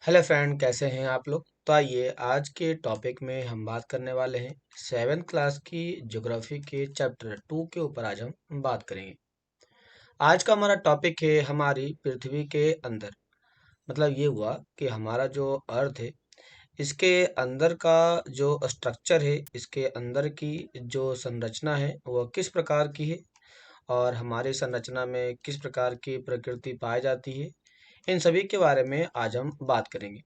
Hello friend, कैसे हैं आप लोग। तो आइए आज के टॉपिक में हम बात करने वाले हैं सेवेंथ क्लास की ज्योग्राफी के चैप्टर 2 के ऊपर। आज हम बात करेंगे। आज का हमारा टॉपिक है हमारी पृथ्वी के अंदर। मतलब ये हुआ कि हमारा जो अर्थ है, इसके अंदर का जो स्ट्रक्चर है, इसके अंदर की जो संरचना है वह किस प्रकार की है, और हमारी संरचना में किस प्रकार की प्रकृति पाई जाती है। इन सभी के बारे में आज हम बात करेंगे।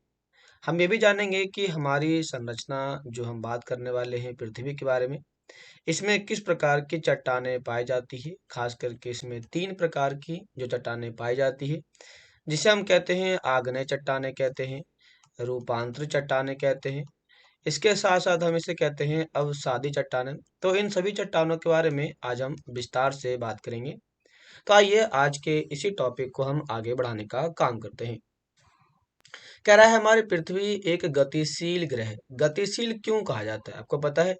हम ये भी जानेंगे कि हमारी संरचना, जो हम बात करने वाले हैं पृथ्वी के बारे में, इसमें किस प्रकार की चट्टानें पाई जाती है। खास करके इसमें 3 प्रकार की जो चट्टानें पाई जाती है, जिसे हम कहते हैं आग्नेय चट्टानें कहते हैं, रूपांतर चट्टानें कहते हैं। इसके साथ साथ हम इसे कहते हैं अवसादी चट्टानें। तो इन सभी चट्टानों के बारे में आज हम विस्तार से बात करेंगे। तो आइए आज के इसी टॉपिक को हम आगे बढ़ाने का काम करते हैं। कह रहा है हमारी पृथ्वी एक गतिशील ग्रह है। गतिशील क्यों कहा जाता है, आपको पता है।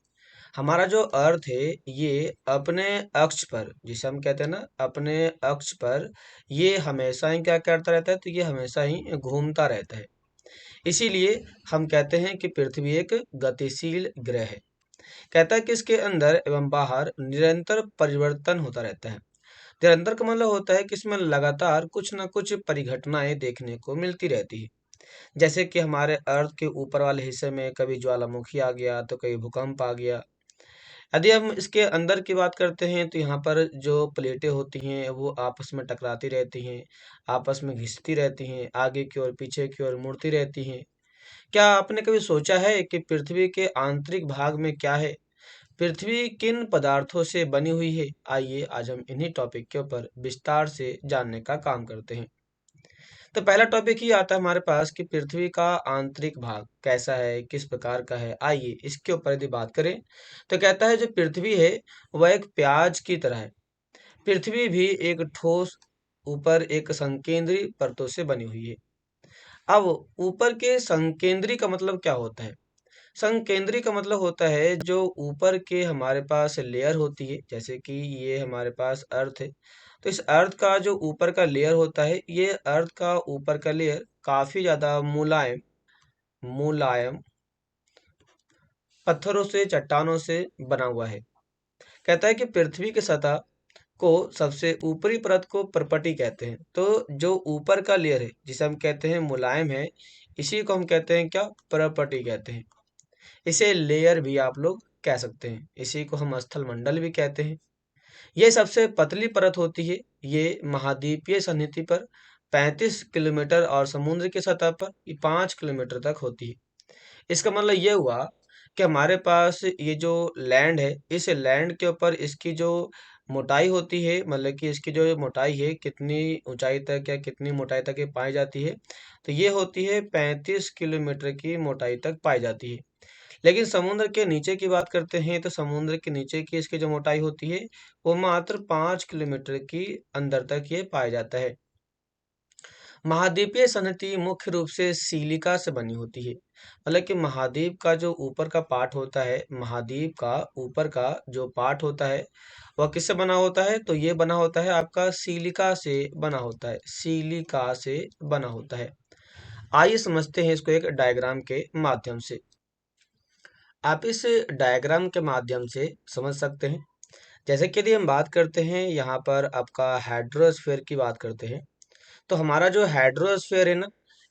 हमारा जो अर्थ है, ये अपने अक्ष पर, जिसे हम कहते हैं ना, अपने अक्ष पर ये हमेशा ही क्या करता रहता है, तो ये हमेशा ही घूमता रहता है। इसीलिए हम कहते हैं कि पृथ्वी एक गतिशील ग्रह है। कहता है कि इसके अंदर एवं बाहर निरंतर परिवर्तन होता रहता है। निरंतर का मतलब होता है कि इसमें लगातार कुछ न कुछ परिघटनाएं देखने को मिलती रहती है। जैसे कि हमारे अर्थ के ऊपर वाले हिस्से में कभी ज्वालामुखी आ गया, तो कभी भूकंप आ गया। यदि हम इसके अंदर की बात करते हैं, तो यहाँ पर जो प्लेटें होती हैं वो आपस में टकराती रहती हैं, आपस में घिसती रहती हैं, आगे की ओर पीछे की ओर मुड़ती रहती हैं। क्या आपने कभी सोचा है कि पृथ्वी के आंतरिक भाग में क्या है? पृथ्वी किन पदार्थों से बनी हुई है? आइए आज हम इन्हीं टॉपिक के ऊपर विस्तार से जानने का काम करते हैं। तो पहला टॉपिक ही आता है हमारे पास कि पृथ्वी का आंतरिक भाग कैसा है, किस प्रकार का है। आइए इसके ऊपर यदि बात करें, तो कहता है जो पृथ्वी है वह एक प्याज की तरह है। पृथ्वी भी एक ठोस, ऊपर एक संकेंद्री परतों से बनी हुई है। अब ऊपर के संकेंद्री का मतलब क्या होता है? संकेंद्री का मतलब होता है जो ऊपर के हमारे पास लेयर होती है। जैसे कि ये हमारे पास अर्थ है, तो इस अर्थ का जो ऊपर का लेयर होता है, ये अर्थ का ऊपर का लेयर काफी ज्यादा मुलायम मुलायम पत्थरों से, चट्टानों से बना हुआ है। कहता है कि पृथ्वी की सतह को सबसे ऊपरी परत को परपटी कहते हैं। तो जो ऊपर का लेयर है, जिसे हम कहते हैं मुलायम है, इसी को हम कहते हैं क्या, परपटी कहते हैं। इसे लेयर भी आप लोग कह सकते हैं। इसी को हम स्थल मंडल भी कहते हैं। ये सबसे पतली परत होती है। ये महाद्वीपीय सन्निधि पर 35 किलोमीटर और समुद्र की सतह पर ये 5 किलोमीटर तक होती है। इसका मतलब ये हुआ कि हमारे पास ये जो लैंड है, इस लैंड के ऊपर इसकी जो मोटाई होती है, मतलब कि इसकी जो मोटाई है, कितनी ऊंचाई तक या कितनी मोटाई तक ये पाई जाती है, तो ये होती है 35 किलोमीटर की मोटाई तक पाई जाती है। लेकिन समुद्र के नीचे की बात करते हैं, तो समुद्र के नीचे की इसकी जो मोटाई होती है, वो मात्र 5 किलोमीटर की अंदर तक ये पाया जाता है। महाद्वीपीय संहति मुख्य रूप से सिलिका से बनी होती है। मतलब कि महाद्वीप का जो ऊपर का पार्ट होता है, महाद्वीप का ऊपर का जो पार्ट होता है, वह किससे बना होता है, तो ये बना होता है आपका सिलिका से बना होता है, सिलिका से बना होता है। आइए समझते हैं इसको एक डायग्राम के माध्यम से। आप इस डायग्राम के माध्यम से समझ सकते हैं। जैसे कि यदि हम बात करते हैं, यहाँ पर आपका हाइड्रोस्फीयर की बात करते हैं, तो हमारा जो हाइड्रोस्फीयर है ना,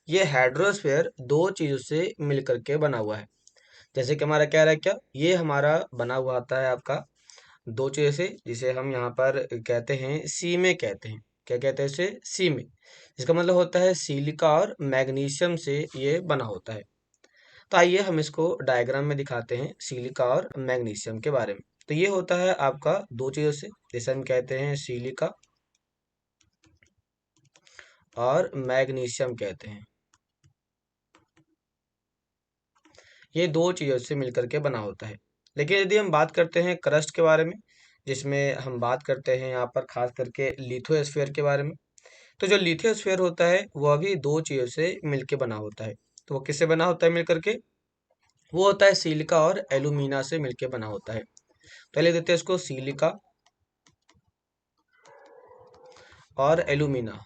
ये हाइड्रोस्फीयर दो चीजों से मिलकर के बना हुआ है। जैसे कि हमारा क्या रहा है, क्या ये हमारा बना हुआ आता है आपका दो चीजों से, जिसे हम यहाँ पर कहते हैं सीमे कहते हैं। क्या कहते हैं इसे, सीमे। इसका मतलब होता है सिलिका और मैग्नीशियम से ये बना होता है। तो आइए हम इसको डायग्राम में दिखाते हैं, सिलिका और मैग्नीशियम के बारे में। तो ये होता है आपका दो चीजों से, जिसे हम कहते हैं सिलिका और मैग्नीशियम कहते हैं। ये दो चीजों से मिलकर के बना होता है। लेकिन यदि हम बात करते हैं क्रस्ट के बारे में, जिसमें हम बात करते हैं यहाँ पर खास करके लिथोस्फीयर के बारे में, तो जो लिथोस्फीयर होता है वह भी दो चीजों से मिलकर बना होता है। तो वो किससे बना होता है मिलकर के, वो होता है सिलिका और एल्यूमिना से मिलकर बना होता है। पहले देते हैं इसको सिलिका और एल्यूमिना।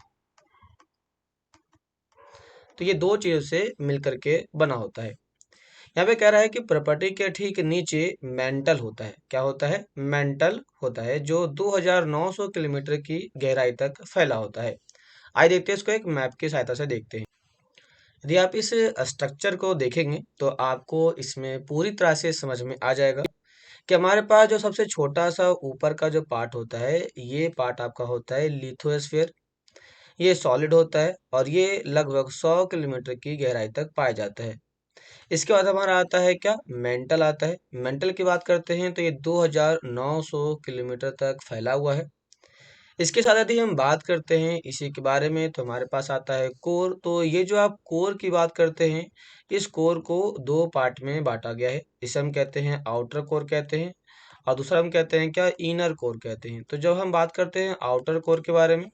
तो ये दो चीजों से मिलकर के बना होता है। यहाँ पे कह रहा है कि प्रॉपर्टी के ठीक नीचे मेंटल होता है। क्या होता है? मेंटल होता है, जो 2900 किलोमीटर की गहराई तक फैला होता है। आइए देखते हैं इसको एक मैप की सहायता से देखते हैं। यदि आप इस स्ट्रक्चर को देखेंगे तो आपको इसमें पूरी तरह से समझ में आ जाएगा कि हमारे पास जो सबसे छोटा सा ऊपर का जो पार्ट होता है, ये पार्ट आपका होता है लिथोस्फीयर। ये सॉलिड होता है और ये लगभग 100 किलोमीटर की गहराई तक पाया जाता है। इसके बाद हमारा आता है क्या? मेंटल आता है। मेंटल की बात करते हैं तो ये 2900 किलोमीटर तक फैला हुआ है। इसके साथ यदि हम बात करते हैं इसी के बारे में तो हमारे पास आता है कोर। तो ये जो आप कोर की बात करते हैं, इस कोर को दो पार्ट में बांटा गया है। इसे हम कहते हैं आउटर कोर कहते हैं, और दूसरा हम कहते हैं क्या? इनर कोर कहते हैं। तो जब हम बात करते हैं आउटर कोर के बारे में,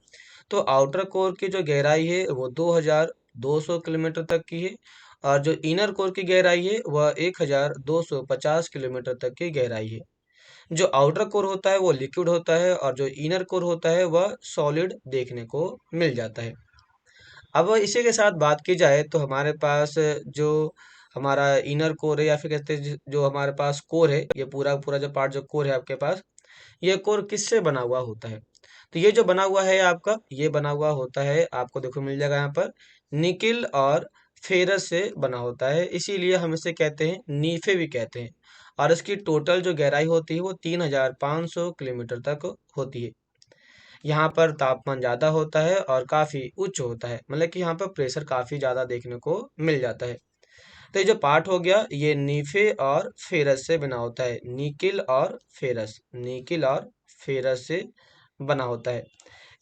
तो आउटर कोर की जो गहराई है वो 2200 किलोमीटर तक की है, और जो इनर कोर की गहराई है वह 1250 किलोमीटर तक की गहराई है। जो आउटर कोर होता है वो लिक्विड होता है, और जो इनर कोर होता है वह सॉलिड देखने को मिल जाता है। अब इसी के साथ बात की जाए तो हमारे पास जो हमारा इनर कोर है, या फिर कहते हैं जो हमारे पास कोर है, ये पूरा पूरा जो पार्ट जो कोर है आपके पास, ये कोर किससे बना हुआ होता है? तो ये जो बना हुआ है आपका, ये बना हुआ होता है, आपको देखो मिल जाएगा यहाँ पर, निकिल और फेरस से बना होता है। इसीलिए हम इसे कहते हैं नीफे भी कहते हैं। और इसकी टोटल जो गहराई होती है वो 3500 किलोमीटर तक होती है। यहाँ पर तापमान ज़्यादा होता है और काफ़ी उच्च होता है, मतलब कि यहाँ पर प्रेशर काफ़ी ज़्यादा देखने को मिल जाता है। तो ये जो पार्ट हो गया, ये नीफे और फेरस से बना होता है। निकिल और फेरस, निकिल और फेरस से बना होता है।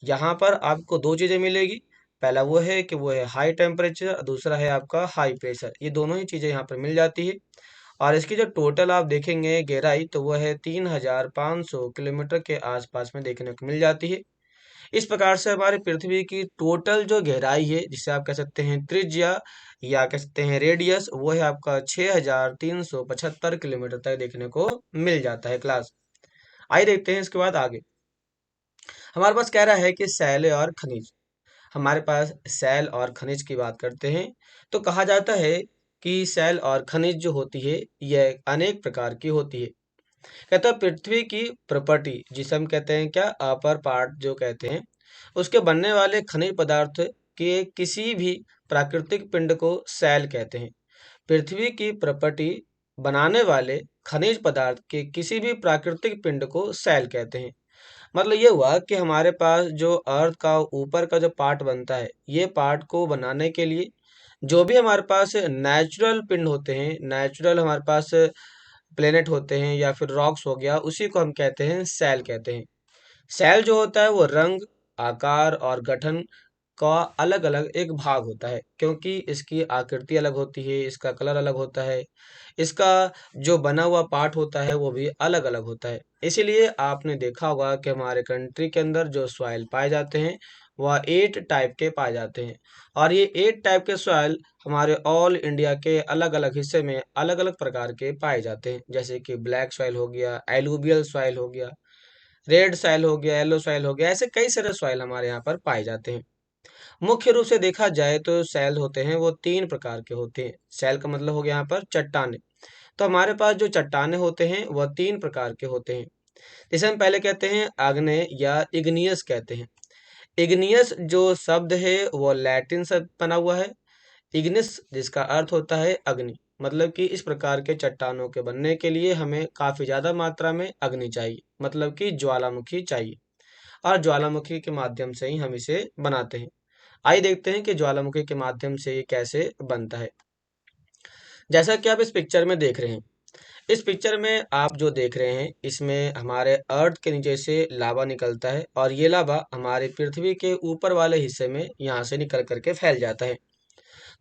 यहाँ पर आपको दो चीज़ें मिलेगी। पहला वो है कि वो है हाई टेम्परेचर, दूसरा है आपका हाई प्रेशर। ये दोनों ही चीज़ें यहाँ पर मिल जाती है। और इसकी जो टोटल आप देखेंगे गहराई, तो वो है 3500 किलोमीटर के आसपास में देखने को मिल जाती है। इस प्रकार से हमारी पृथ्वी की टोटल जो गहराई है, जिसे आप कह सकते हैं त्रिज्या या कह सकते हैं रेडियस, वो है आपका 6375 किलोमीटर तक देखने को मिल जाता है क्लास। आइए देखते हैं इसके बाद आगे। हमारे पास कह रहा है कि शैल और खनिज। हमारे पास शैल और खनिज की बात करते हैं तो कहा जाता है कि शैल और खनिज जो होती है यह अनेक प्रकार की होती है। कहता है पृथ्वी की प्रॉपर्टी, जिसे हम कहते हैं क्या? अपर पार्ट जो कहते हैं, उसके बनने वाले खनिज पदार्थ के किसी भी प्राकृतिक पिंड को शैल कहते हैं। पृथ्वी की प्रॉपर्टी बनाने वाले खनिज पदार्थ के किसी भी प्राकृतिक पिंड को शैल कहते हैं। मतलब ये हुआ कि हमारे पास जो अर्थ का ऊपर का जो पार्ट बनता है, ये पार्ट को बनाने के लिए जो भी हमारे पास नेचुरल पिंड होते हैं, नेचुरल हमारे पास प्लेनेट होते हैं या फिर रॉक्स हो गया, उसी को हम कहते हैं सेल कहते हैं। सेल जो होता है वो रंग, आकार और गठन का अलग अलग एक भाग होता है, क्योंकि इसकी आकृति अलग होती है, इसका कलर अलग होता है, इसका जो बना हुआ पार्ट होता है वो भी अलग अलग होता है। इसीलिए आपने देखा होगा कि हमारे कंट्री के अंदर जो सॉइल पाए जाते हैं वह 8 टाइप के पाए जाते हैं। और ये 8 टाइप के सॉइल हमारे ऑल इंडिया के अलग अलग हिस्से में अलग अलग प्रकार के पाए जाते हैं। जैसे कि ब्लैक सॉइल हो गया, एलुवियल सॉइल हो गया, रेड सॉइल हो गया, येलो सॉइल हो गया, ऐसे कई सारे सॉइल हमारे यहाँ पर पाए जाते हैं। मुख्य रूप से देखा जाए तो सैल होते हैं वो 3 प्रकार के होते हैं। सैल का मतलब हो गया यहाँ पर चट्टाने। तो हमारे पास जो चट्टाने होते हैं वह 3 प्रकार के होते हैं। जैसे हम पहले कहते हैं आग्नेय या इग्नियस कहते हैं। इग्नियस जो शब्द है वो लैटिन से बना हुआ है। इग्निस जिसका अर्थ होता है अग्नि, मतलब कि इस प्रकार के चट्टानों के बनने के लिए हमें काफी ज्यादा मात्रा में अग्नि चाहिए, मतलब कि ज्वालामुखी चाहिए, और ज्वालामुखी के माध्यम से ही हम इसे बनाते हैं। आइए देखते हैं कि ज्वालामुखी के माध्यम से ये कैसे बनता है। जैसा कि आप इस पिक्चर में देख रहे हैं, इस पिक्चर में आप जो देख रहे हैं इसमें हमारे अर्थ के नीचे से लावा निकलता है, और ये लावा हमारे पृथ्वी के ऊपर वाले हिस्से में यहाँ से निकल करके फैल जाता है।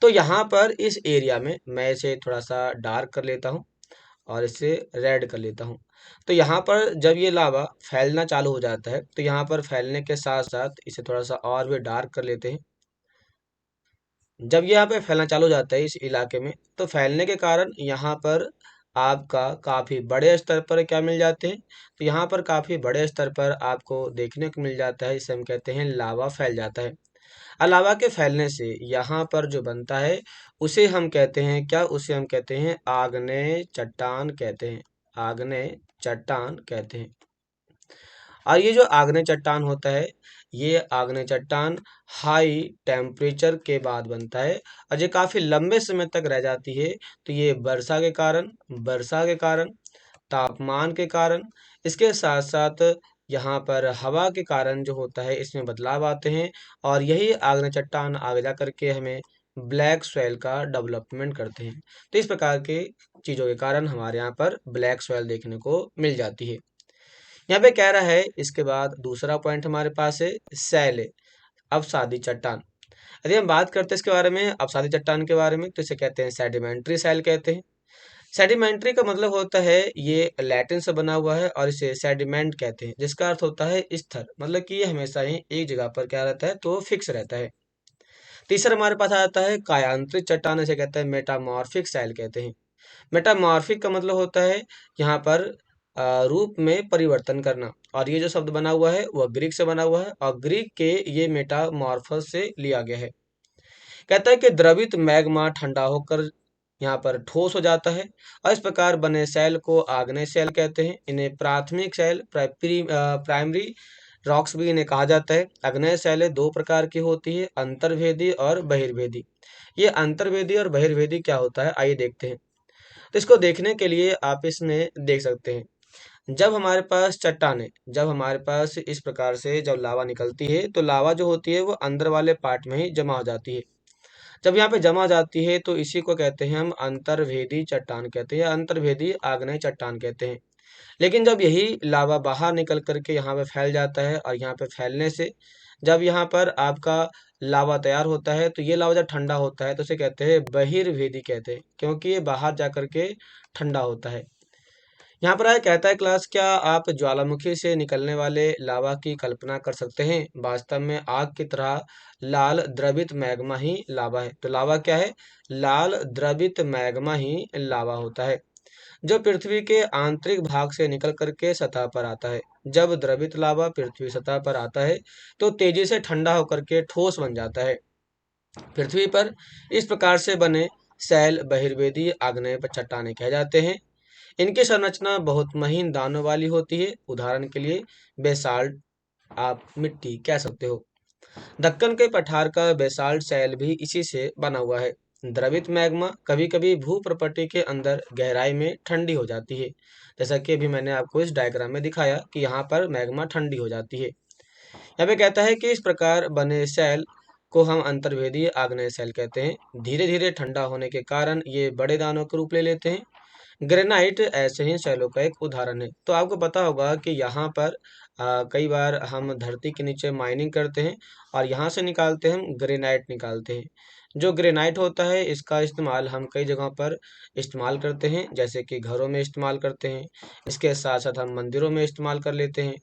तो यहाँ पर इस एरिया में मैं इसे थोड़ा सा डार्क कर लेता हूँ और इसे रेड कर लेता हूँ। तो यहाँ पर जब ये लावा फैलना चालू हो जाता है, तो यहाँ पर फैलने के साथ साथ इसे थोड़ा सा और भी डार्क कर लेते हैं। जब ये यहाँ पे फैलना चालू हो जाता है इस इलाके में, तो फैलने के कारण यहाँ पर आपका काफ़ी बड़े स्तर पर क्या मिल जाते हैं? तो यहाँ पर काफ़ी बड़े स्तर पर आपको देखने को मिल जाता है, इसे हम कहते हैं लावा फैल जाता है। अलावा के फैलने से यहाँ पर जो बनता है उसे हम कहते हैं क्या, उसे हम कहते हैं आग्नेय चट्टान कहते हैं। आग्नेय चट्टान कहते हैं। और ये जो आग्नेय चट्टान होता है, ये आग्नेय चट्टान हाई टेम्परेचर के बाद बनता है और ये काफी लंबे समय तक रह जाती है। तो ये वर्षा के कारण, तापमान के कारण, इसके साथ साथ यहाँ पर हवा के कारण जो होता है इसमें बदलाव आते हैं और यही आग्नेय चट्टान आगे जा करके हमें ब्लैक सॉइल का डेवलपमेंट करते हैं। तो इस प्रकार के चीज़ों के कारण हमारे यहाँ पर ब्लैक सॉइल देखने को मिल जाती है। यहाँ पे कह रहा है, इसके बाद दूसरा पॉइंट हमारे पास है सैल, अवसादी चट्टान। यदि हम बात करते हैं इसके बारे में, अवसादी चट्टान के बारे में, तो इसे कहते हैं सेडिमेंट्री सैल कहते हैं। सेडिमेंट्री का मतलब होता है ये लैटिन से बना हुआ है और इसे सेडिमेंट कहते हैं, जिसका अर्थ होता है स्थिर, मतलब कि ये हमेशा ही एक जगह पर क्या रहता है, तो फिक्स रहता है। तीसरा हमारे पास आ जाता है कायांतरित चट्टान, इसे कहते हैं मेटामॉर्फिक सैल कहते हैं। मेटामॉर्फिक का मतलब होता है यहाँ पर रूप में परिवर्तन करना, और ये जो शब्द बना हुआ है वह ग्रीक से बना हुआ है और ग्रीक के ये मेटामॉर्फस से लिया गया है। कहता है कि द्रवित मैग्मा ठंडा होकर यहाँ पर ठोस हो जाता है और इस प्रकार बने सेल को आग्नेय सेल कहते हैं। इन्हें प्राथमिक सेल, प्राइमरी रॉक्स भी इन्हें कहा जाता है। आग्नेय सेलें दो प्रकार की होती है, अंतर्भेदी और बहिर्भेदी। ये अंतर्भेदी और बहिर्भेदी क्या होता है, आइए देखते हैं। तो इसको देखने के लिए आप इसमें देख सकते हैं, जब हमारे पास चट्टानें, जब हमारे पास इस प्रकार से जब लावा निकलती है तो लावा जो होती है वो अंदर वाले पार्ट में ही जमा हो जाती है। जब यहाँ पे जमा जाती है तो इसी को कहते हैं हम अंतर्भेदी चट्टान कहते हैं या अंतर्भेदी आग्नेय चट्टान कहते हैं। लेकिन जब यही लावा बाहर निकल करके यहाँ पे फैल जाता है और यहाँ पे फैलने से जब यहाँ पर आपका लावा तैयार होता है तो ये लावा जब ठंडा होता है तो उसे कहते हैं बहिर्भेदी कहते हैं, क्योंकि ये बाहर जा करके ठंडा होता है। यहाँ पर आया, कहता है क्लास, क्या आप ज्वालामुखी से निकलने वाले लावा की कल्पना कर सकते हैं? वास्तव में आग की तरह लाल द्रवित मैग्मा ही लावा है। तो लावा क्या है? लाल द्रवित मैग्मा ही लावा होता है, जो पृथ्वी के आंतरिक भाग से निकल करके सतह पर आता है। जब द्रवित लावा पृथ्वी सतह पर आता है तो तेजी से ठंडा होकर के ठोस बन जाता है। पृथ्वी पर इस प्रकार से बने सैल बहिर्वेदी आग्नेय चट्टानें कहे जाते हैं। इनकी संरचना बहुत महीन दानों वाली होती है। उदाहरण के लिए बेसाल्ट आप मिट्टी कह सकते हो। दक्कन के पठार का बेसाल्ट शैल भी इसी से बना हुआ है। द्रवित मैग्मा कभी कभी भूप्रपट्टी के अंदर गहराई में ठंडी हो जाती है, जैसा कि अभी मैंने आपको इस डायग्राम में दिखाया कि यहाँ पर मैग्मा ठंडी हो जाती है। यहाँ पे कहता है कि इस प्रकार बने सेल को हम अंतर्वेदीय आग्नेय सेल कहते हैं। धीरे धीरे ठंडा होने के कारण ये बड़े दानों के रूप ले लेते हैं। ग्रेनाइट ऐसे ही शैलों का एक उदाहरण है। तो आपको पता होगा कि यहाँ पर कई बार हम धरती के नीचे माइनिंग करते हैं और यहाँ से निकालते हैं, हम ग्रेनाइट निकालते हैं। जो ग्रेनाइट होता है इसका इस्तेमाल हम कई जगहों पर इस्तेमाल करते हैं, जैसे कि घरों में इस्तेमाल करते हैं, इसके साथ साथ हम मंदिरों में इस्तेमाल कर लेते हैं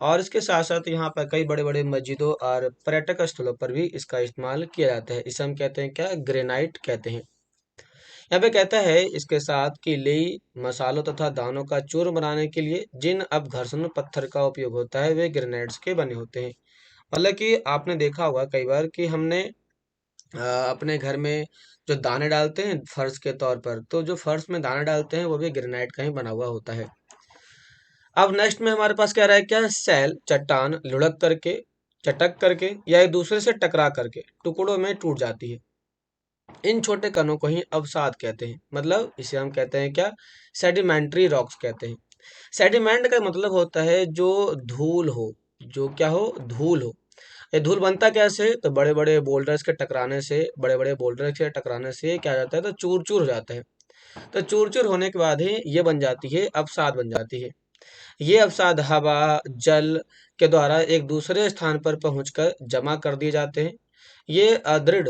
और इसके साथ साथ यहाँ पर कई बड़े बड़े मस्जिदों और पर्यटक स्थलों पर भी इसका इस्तेमाल किया जाता है। इसे हम कहते हैं क्या? ग्रेनाइट कहते हैं। यहाँ पे कहता है इसके साथ कि लेई मसालों तथा दानों का चूर्ण बनाने के लिए जिन अपघर्षण पत्थर का उपयोग होता है वे ग्रेनाइट्स के बने होते हैं। मतलब कि आपने देखा होगा कई बार कि हमने अपने घर में जो दाने डालते हैं फर्श के तौर पर, तो जो फर्श में दाने डालते हैं वो भी ग्रेनाइट का ही बना हुआ होता है। अब नेक्स्ट में हमारे पास क्या रहा है, क्या? सेल चट्टान लुढ़क करके, चटक करके या एक दूसरे से टकरा करके टुकड़ों में टूट जाती है। इन छोटे कणों को ही अवसाद कहते हैं। मतलब इसे हम कहते हैं क्या? सेडिमेंट्री रॉक्स कहते हैं। सेडिमेंट का मतलब होता है जो धूल हो, जो क्या हो? धूल हो। ये धूल बनता कैसे? तो बड़े बड़े बोल्डर्स के टकराने से, बड़े बड़े बोल्डर के टकराने से क्या हो जाता है, तो चूर चूर हो जाता है। तो चूर चूर होने के बाद ही ये बन जाती है, अवसाद बन जाती है। ये अवसाद हवा, जल के द्वारा एक दूसरे स्थान पर पहुंचकर जमा कर दिए जाते हैं। ये अदृढ़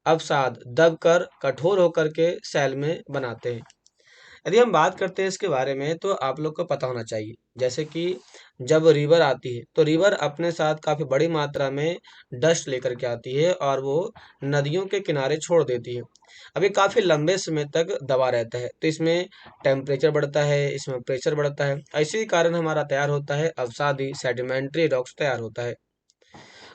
अवसाद दबकर कठोर होकर के सेल में बनाते हैं। यदि हम बात करते हैं इसके बारे में तो आप लोग को पता होना चाहिए, जैसे कि जब रिवर आती है तो रिवर अपने साथ काफी बड़ी मात्रा में डस्ट लेकर के आती है और वो नदियों के किनारे छोड़ देती है। अभी काफी लंबे समय तक दबा रहता है, तो इसमें टेम्परेचर बढ़ता है, इसमें प्रेशर बढ़ता है, इसी कारण हमारा तैयार होता है अवसादी सेडिमेंट्री रॉक्स तैयार होता है।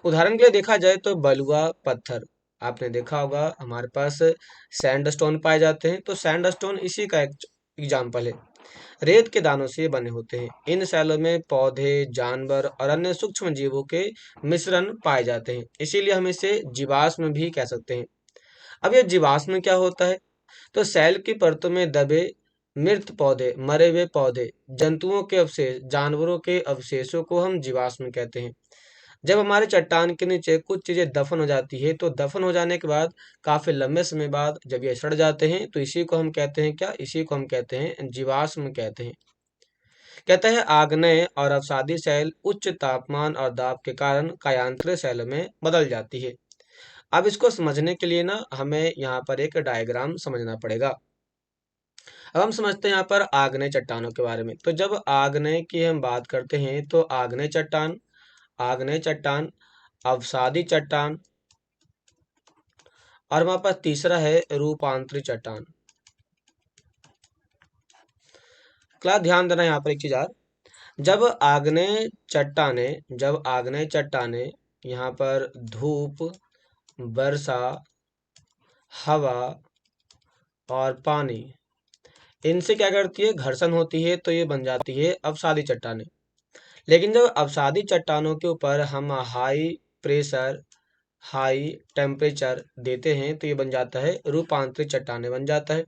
उदाहरण के लिए देखा जाए तो बलुआ पत्थर, आपने देखा होगा हमारे पास सैंडस्टोन पाए जाते हैं, तो सैंडस्टोन इसी का एक एग्जाम्पल है। रेत के दानों से ये बने होते हैं। इन सैलों में पौधे, जानवर और अन्य सूक्ष्म जीवों के मिश्रण पाए जाते हैं, इसीलिए हम इसे जीवाश्म भी कह सकते हैं। अब ये जीवाश्म क्या होता है? तो सैल की परतों में दबे मृत पौधे, मरे हुए पौधे, जंतुओं के अवशेष, जानवरों के अवशेषों को हम जीवाश्म कहते हैं। जब हमारे चट्टान के नीचे कुछ चीजें दफन हो जाती है, तो दफन हो जाने के बाद काफी लंबे समय बाद जब ये सड़ जाते हैं, तो इसी को हम कहते हैं क्या? इसी को हम कहते हैं जीवाश्म कहते हैं। कहता है आग्नेय और अवसादी शैल उच्च तापमान और दाब के कारण कायांतरित शैल में बदल जाती है। अब इसको समझने के लिए ना हमें यहाँ पर एक डायग्राम समझना पड़ेगा। अब हम समझते हैं यहाँ पर आग्नेय चट्टानों के बारे में। तो जब आग्नेय की हम बात करते हैं तो आग्नेय चट्टान, अवसादी चट्टान और हमारे पास तीसरा है रूपांतरित चट्टान। क्लास ध्यान देना यहाँ पर एक चीज और, जब आग्नेय चट्टाने यहाँ पर धूप, वर्षा, हवा और पानी इनसे क्या करती है? घर्षण होती है, तो ये बन जाती है अवसादी चट्टाने। लेकिन जब अवसादी चट्टानों के ऊपर हम हाई प्रेशर, हाई टेम्परेचर देते हैं, तो ये बन जाता है रूपांतरित चट्टाने बन जाता है।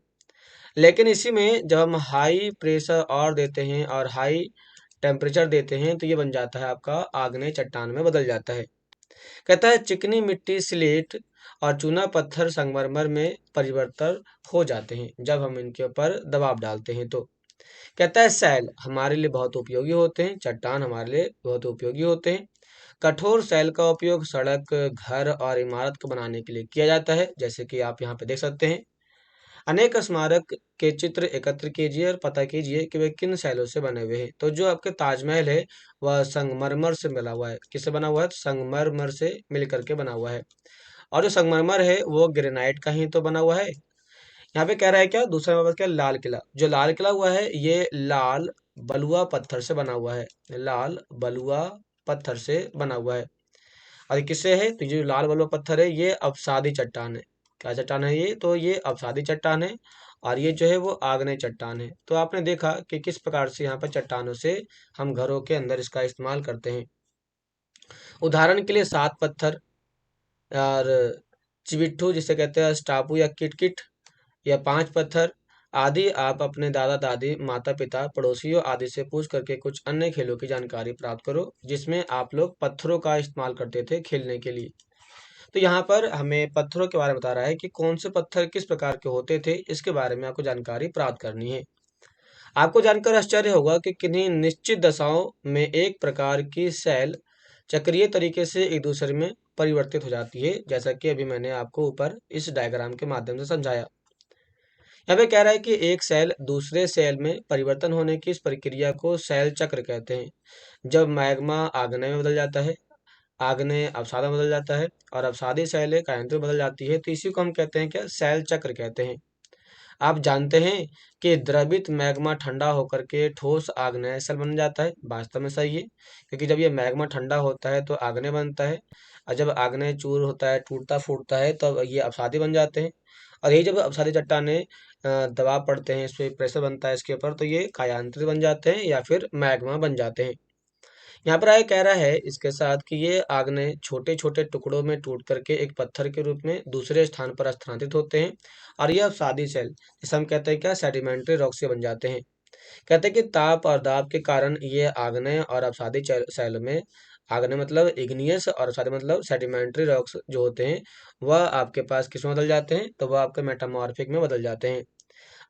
लेकिन इसी में जब हम हाई प्रेशर और देते हैं और हाई टेम्परेचर देते हैं, तो ये बन जाता है आपका आग्नेय चट्टान में बदल जाता है। कहता है चिकनी मिट्टी, स्लेट और चूना पत्थर संगमरमर में परिवर्तन हो जाते हैं जब हम इनके ऊपर दबाव डालते हैं। तो कहता है सैल हमारे लिए बहुत उपयोगी होते हैं, चट्टान हमारे लिए बहुत उपयोगी होते हैं। कठोर सैल का उपयोग सड़क, घर और इमारत को बनाने के लिए किया जाता है, जैसे कि आप यहाँ पे देख सकते हैं। अनेक स्मारक के चित्र एकत्र कीजिए और पता कीजिए कि वे किन शैलों से बने हुए हैं। तो जो आपके ताजमहल है वह संगमरमर से मिला हुआ है। किससे बना हुआ है? तो संगमरमर से मिल करके बना हुआ है। और जो संगमरमर है वो ग्रेनाइट का ही तो बना हुआ है। यहाँ पे कह रहा है क्या? दूसरा नंबर क्या? लाल किला। जो लाल किला हुआ है ये लाल बलुआ पत्थर से बना हुआ है। लाल बलुआ पत्थर से बना हुआ है। और ये किससे है? तो ये जो लाल बलुआ पत्थर है ये अवसादी चट्टान है। क्या चट्टान है ये? तो ये अवसादी चट्टान है। और ये जो है वो आग्नेय चट्टान है। तो आपने देखा कि किस प्रकार से यहाँ पर चट्टानों से हम घरों के अंदर इसका इस्तेमाल करते हैं। उदाहरण के लिए सात पत्थर और चिबिट्ठू जिसे कहते हैं स्टापू या किटकिट, या पांच पत्थर आदि आप अपने दादा दादी, माता पिता, पड़ोसियों आदि से पूछ करके कुछ अन्य खेलों की जानकारी प्राप्त करो जिसमें आप लोग पत्थरों का इस्तेमाल करते थे खेलने के लिए। तो यहाँ पर हमें पत्थरों के बारे में बता रहा है कि कौन से पत्थर किस प्रकार के होते थे, इसके बारे में आपको जानकारी प्राप्त करनी है। आपको जानकर आश्चर्य होगा कि किन्हीं निश्चित दशाओं में एक प्रकार की सेल चक्रीय तरीके से एक दूसरे में परिवर्तित हो जाती है, जैसा कि अभी मैंने आपको ऊपर इस डायग्राम के माध्यम से समझाया। यहाँ पे कह रहा है कि एक सेल दूसरे सेल में परिवर्तन होने की इस प्रक्रिया को सेल चक्र कहते हैं। जब मैग्मा आग्नेय में बदल जाता है, आग्नेय अवसाद में बदल जाता है और अवसादी सेल कायांतर में बदल जाती है, तो इसी को हम कहते हैं क्या? सेल चक्र कहते हैं। आप जानते हैं कि द्रवित मैग्मा ठंडा होकर के ठोस आग्नेय सेल बन जाता है। वास्तव में सही है, क्योंकि जब ये मैग्मा ठंडा होता है तो आग्नेय बनता है, और जब आग्नेय चूर होता है, टूटता फूटता है, तब ये अवसादी बन जाते हैं। और यही जब अवसादी चट्टाने दबाव पड़ते हैं, इस पे प्रेशर बनता है इसके ऊपर, तो ये कायांतरित बन जाते हैं या फिर मैग्मा बन जाते हैं। यहाँ पर आगे कह रहा है इसके साथ कि ये आग्नेय छोटे छोटे टुकड़ों में टूट करके एक पत्थर के रूप में दूसरे स्थान पर स्थानांतरित होते हैं, और ये अवसादी सेल जिसे हम कहते हैं क्या? सेडिमेंट्री रॉक से बन जाते हैं। कहते हैं कि ताप और दाब के कारण ये आग्नेय और अवसादी सेल में, आग्नेय मतलब इग्नियस और अवसादी मतलब सेडिमेंट्री रॉक्स जो होते हैं, वह आपके पास किस में बदल जाते हैं? तो वह आपके मेटामॉर्फिक में बदल जाते हैं।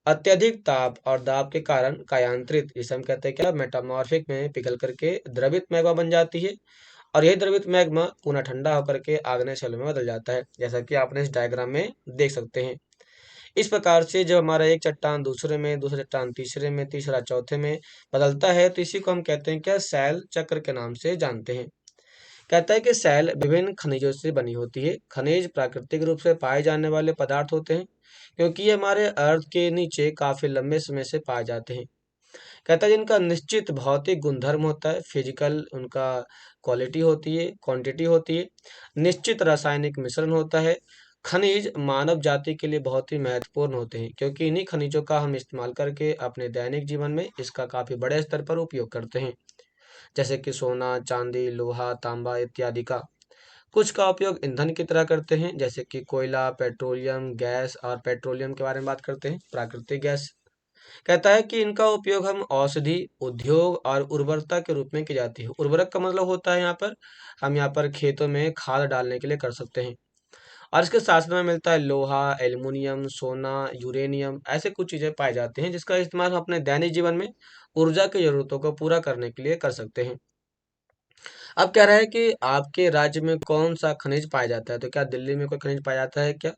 अत्यधिक ताप और दाब के कारण कायांतरित, जिसे हम कहते हैं क्या? मेटामॉर्फिक में पिघल करके द्रवित मैग्मा बन जाती है, और यही द्रवित मैग्मा पुनः ठंडा होकर के आग्नेय शैल में बदल जाता है, जैसा कि आपने इस डायग्राम में देख सकते हैं। इस प्रकार से जब हमारा एक चट्टान दूसरे में, दूसरा चट्टान तीसरे में, तीसरा चौथे में बदलता है, तो इसी को हम कहते हैं क्या? शैल चक्र के नाम से जानते हैं। कहता है कि शैल विभिन्न खनिजों से बनी होती है। खनिज प्राकृतिक रूप से पाए जाने वाले पदार्थ होते हैं, क्योंकि ये हमारे अर्थ के नीचे काफी लंबे समय से पाए जाते हैं। कहता है जिनका निश्चित भौतिक गुणधर्म होता है, फिजिकल उनका क्वालिटी होती है, क्वांटिटी होती है, निश्चित रासायनिक मिश्रण होता है। खनिज मानव जाति के लिए बहुत ही महत्वपूर्ण होते हैं, क्योंकि इन्हीं खनिजों का हम इस्तेमाल करके अपने दैनिक जीवन में इसका काफी बड़े स्तर पर उपयोग करते हैं, जैसे कि सोना, चांदी, लोहा, तांबा इत्यादि का। कुछ का उपयोग ईंधन की तरह करते हैं, जैसे कि कोयला, पेट्रोलियम गैस। और पेट्रोलियम के बारे में बात करते हैं, प्राकृतिक गैस। कहता है कि इनका उपयोग हम औषधि, उद्योग और उर्वरता के रूप में की जाती है। उर्वरक का मतलब होता है यहाँ पर, हम यहाँ पर खेतों में खाद डालने के लिए कर सकते हैं। और इसके साथ साथ में मिलता है लोहा, एल्युमिनियम, सोना, यूरेनियम। ऐसे कुछ चीजें पाई जाती हैं जिसका इस्तेमाल हम अपने दैनिक जीवन में ऊर्जा की जरूरतों को पूरा करने के लिए कर सकते हैं। अब कह रहा है कि आपके राज्य में कौन सा खनिज पाया जाता है, तो क्या दिल्ली में कोई खनिज पाया जाता है क्या,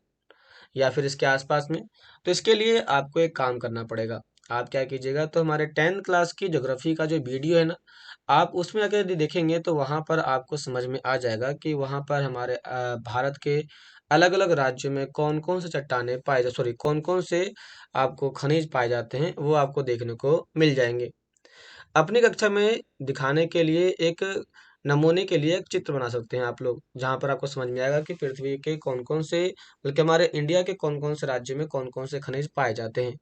या फिर इसके आसपास में? तो इसके लिए आपको एक काम करना पड़ेगा। आप क्या कीजिएगा, तो हमारे 10th क्लास की ज्योग्राफी का जो वीडियो है ना, आप उसमें अगर यदि देखेंगे तो वहाँ पर आपको समझ में आ जाएगा कि वहाँ पर हमारे भारत के अलग अलग राज्यों में कौन कौन से चट्टाने पाए जा सॉरी कौन कौन से आपको खनिज पाए जाते हैं, वो आपको देखने को मिल जाएंगे। अपनी कक्षा में दिखाने के लिए एक नमूने के लिए एक चित्र बना सकते हैं आप लोग, जहाँ पर आपको समझ में आएगा कि पृथ्वी के कौन कौन से, बल्कि हमारे इंडिया के कौन कौन से राज्य में कौन कौन से खनिज पाए जाते हैं।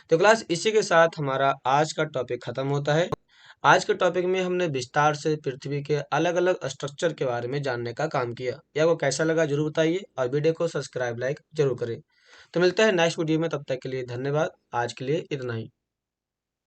तो क्लास इसी के साथ हमारा आज का टॉपिक खत्म होता है। आज के टॉपिक में हमने विस्तार से पृथ्वी के अलग अलग स्ट्रक्चर के बारे में जानने का काम किया। यह वो कैसा लगा जरूर बताइए, और वीडियो को सब्सक्राइब लाइक जरूर करें। तो मिलते हैं नेक्स्ट वीडियो में, तब तक के लिए धन्यवाद। आज के लिए इतना ही।